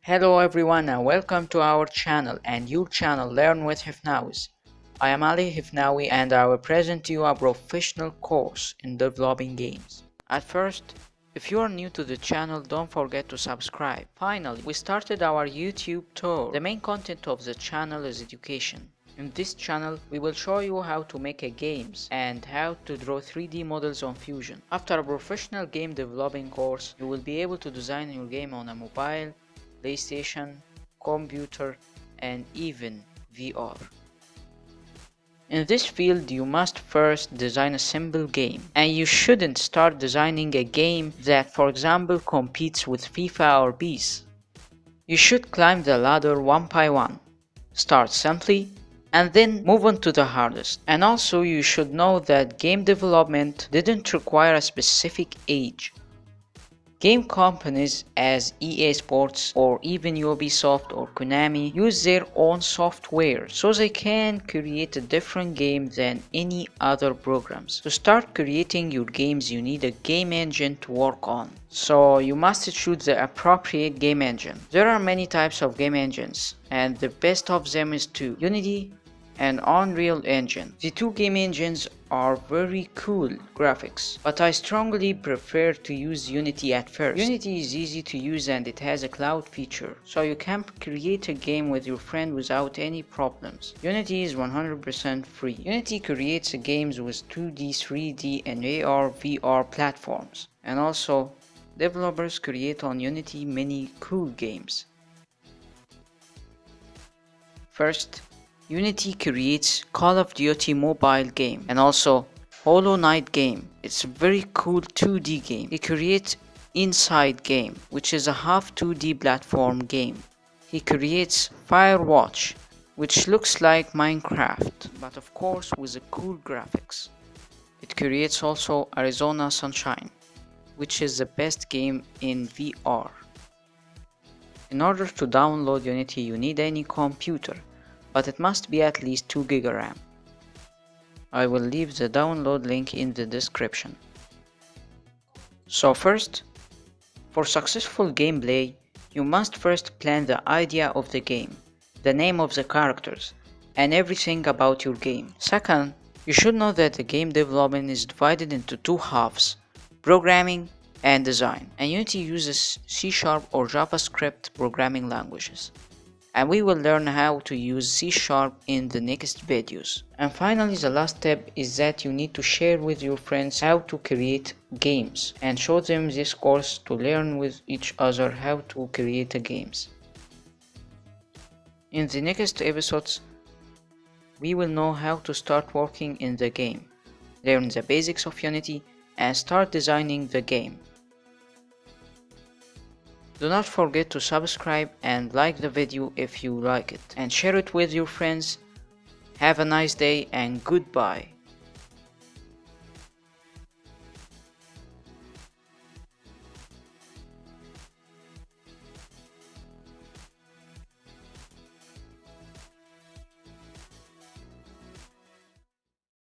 Hello everyone and welcome to our channel and your channel Learn with Hefnawies. I am alihefnawey and I will present to you a professional course in developing games. At first, if you are new to the channel, don't forget to subscribe. Finally, we started our YouTube tour. The main content of the channel is education. In this channel, we will show you how to make games and how to draw 3D models on Fusion. After a professional game developing course, you will be able to design your game on a mobile, PlayStation, computer, and even VR. In this field, you must first design a simple game, and you shouldn't start designing a game that, for example, competes with FIFA or PES. You should climb the ladder one by one. Start simply, and then move on to the hardest. And also, you should know that game development didn't require a specific age. Game companies as EA Sports or even Ubisoft or Konami use their own software so they can create a different game than any other programs. To start creating your games, you need a game engine to work on. So you must choose the appropriate game engine. There are many types of game engines and the best of them is Unity and Unreal Engine. The two game engines are very cool graphics, but I strongly prefer to use Unity at first. Unity is easy to use and it has a cloud feature, so you can create a game with your friend without any problems. Unity is 100% free. Unity creates games with 2D, 3D and AR, VR platforms, and also developers create on Unity many cool games. First, Unity creates Call of Duty mobile game and also Hollow Knight game. It's a very cool 2D game. He creates Inside game, which is a half 2D platform game. He creates Firewatch, which looks like Minecraft, but of course with a cool graphics. It creates also Arizona Sunshine, which is the best game in VR. In order to download Unity, you need any computer, but it must be at least 2 GB RAM. I will leave the download link in the description. So first, for successful gameplay, you must first plan the idea of the game, the name of the characters, and everything about your game. Second, you should know that the game development is divided into two halves, programming and design, and Unity uses C# or JavaScript programming languages. And we will learn how to use C# in the next videos. And finally, the last step is that you need to share with your friends how to create games and show them this course to learn with each other how to create games. In the next episodes, we will know how to start working in the game, learn the basics of Unity, and start designing the game. Do not forget to subscribe and like the video if you like it, and share it with your friends. Have a nice day and goodbye.